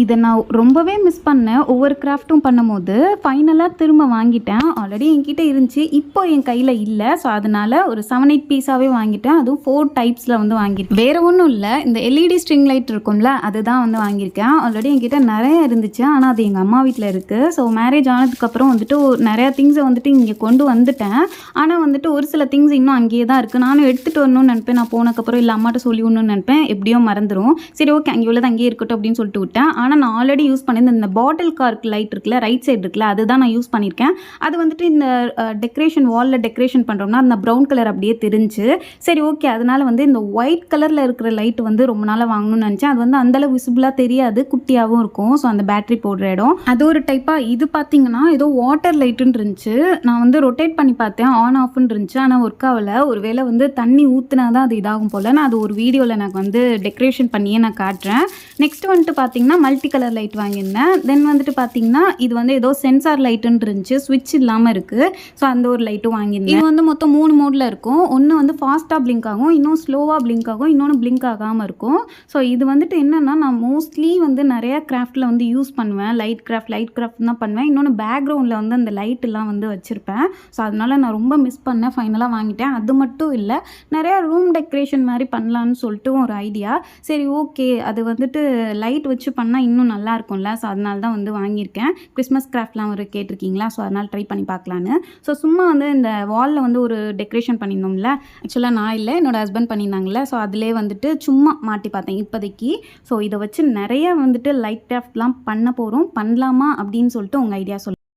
இதை நான் ரொம்பவே மிஸ் பண்ணேன். ஒவ்வொரு கிராஃப்ட்டும் பண்ணும்போது ஃபைனலாக திரும்ப வாங்கிட்டேன். ஆல்ரெடி என்கிட்ட இருந்துச்சு, இப்போ என் கையில் இல்லை. ஸோ அதனால் ஒரு 7-8 பீஸாகவே வாங்கிட்டேன். அதுவும் 4 டைப்ஸில் வந்து வாங்கிட்டேன். வேறு ஒன்றும் இல்லை, இந்த எல்இடி ஸ்ட்ரிங் லைட் இருக்கும்ல, அதுதான் வந்து வாங்கியிருக்கேன். ஆல்ரெடி என்கிட்ட நிறைய இருந்துச்சு, ஆனால் அது எங்கள் அம்மா வீட்டில் இருக்குது. ஸோ மேரேஜ் ஆனதுக்கப்புறம் வந்துட்டு நிறையா திங்ஸை வந்துட்டு இங்கே கொண்டு வந்துட்டேன். ஆனால் வந்துட்டு ஒரு சில திங்ஸ் இன்னும் அங்கேயே தான் இருக்குது. நானும் எடுத்துகிட்டு வரணும்னு நினைப்பேன். நான் போனதுக்கப்புறம் இல்லை அம்மாட்ட சொல்லி ஒன்றுன்னு நினைப்பேன், எப்படியோ மறந்துடும். சரி ஓகே, அங்கே உள்ளது அங்கேயே இருக்கட்டும் அப்படின்னு சொல்லிட்டு விட்டேன். ஆனால் நான் ஆல்ரெடி யூஸ் பண்ணியிருந்த இந்த பாட்டில் கார்க் லைட் இருக்குல்ல, ரைட் சைடு இருக்குல்ல, அதுதான் நான் யூஸ் பண்ணியிருக்கேன். அது வந்துட்டு இந்த டெக்கரேஷன் வாலில் டெக்கரேஷன் பண்ணுறோம்னா அந்த ப்ரௌன் கலர் அப்படியே தெரிஞ்சு, சரி ஓகே அதனால் வந்து இந்த ஒயிட் கலரில் இருக்கிற லைட் வந்து ரொம்ப நாளாக வாங்கணும்னு நினச்சேன். அது வந்து அந்தளவு விசிபிளாக தெரியாது, குட்டியாகவும் இருக்கும். ஸோ அந்த பேட்டரி போடுற இடம் அது ஒரு டைப்பாக. இது பார்த்தீங்கன்னா ஏதோ வாட்டர் லைட்டுன்னு இருந்துச்சு. நான் வந்து ரொட்டேட் பண்ணி பார்த்தேன், ஆன் ஆஃப்னு இருந்துச்சு. ஆனால் ஒர்க் ஆகலை. ஒரு வேளை வந்து தண்ணி ஊற்றினா தான் அது இதாகும் போல். நான் அது ஒரு வீடியோவில் எனக்கு வந்து டெக்கரேஷன் பண்ணியே நான் காட்டுறேன். நெக்ஸ்ட் வந்துட்டு பார்த்தீங்கன்னா மல்டி கலர் லைட் வாங்கியிருந்தேன். தென் வந்துட்டு பார்த்தீங்கன்னா இது வந்து ஏதோ சென்சார் லைட்டுன்னு இருந்துச்சு, ஸ்விட்ச் இல்லாமல் இருக்குது. ஸோ அந்த ஒரு லைட்டும் வாங்கியிருந்தேன். இது வந்து மொத்தம் 3 மோடில் இருக்கும். ஒன்று வந்து ஃபாஸ்ட்டாக பிளிங்க் ஆகும், இன்னும் ஸ்லோவாக பிளிங்க் ஆகும், இன்னொன்று பிளிங்க் ஆகாமல் இருக்கும். ஸோ இது வந்துட்டு என்னென்னா, நான் மோஸ்ட்லி வந்து நிறையா கிராஃப்டில் வந்து யூஸ் பண்ணுவேன். லைட் கிராஃப்ட் தான் பண்ணுவேன். இன்னொன்று பேக்ரவுண்டில் வந்து அந்த லைட்டெல்லாம் வந்து வச்சுருப்பேன். ஸோ அதனால் நான் ரொம்ப மிஸ் பண்ணேன். ஃபைனலாக வாங்கிட்டேன். அது மட்டும் இல்லை, நிறையா ரூம் டெக்கரேஷன் மாதிரி பண்ணலான்னு சொல்லிட்டு ஒரு ஐடியா. சரி ஓகே, அது வந்துட்டு லைட் வச்சு பண்ணால் இன்னும் நல்லா இருக்கும்ல. ஸோ அதனால தான் வந்து வாங்கியிருக்கேன். கிறிஸ்மஸ் கிராஃப்ட்லாம் ஒரு கேட்டிருக்கீங்களா, ஸோ அதனால் ட்ரை பண்ணி பார்க்கலான்னு. ஸோ சும்மா வந்து இந்த வாலில் வந்து ஒரு டெக்கரேஷன் பண்ணியிருந்தோம்ல, ஆக்சுவலாக நான் இல்லை, என்னோடய ஹஸ்பண்ட் பண்ணியிருந்தாங்கல்ல. ஸோ அதிலே வந்துட்டு சும்மா மாட்டி பார்த்தேன் இப்போதைக்கு. ஸோ இதை வச்சு நிறைய வந்துட்டு லைட் கிராஃப்ட்லாம் பண்ண போகிறோம். பண்ணலாமா அப்படின்னு சொல்லிட்டு உங்கள் ஐடியா சொல்லுங்கள்.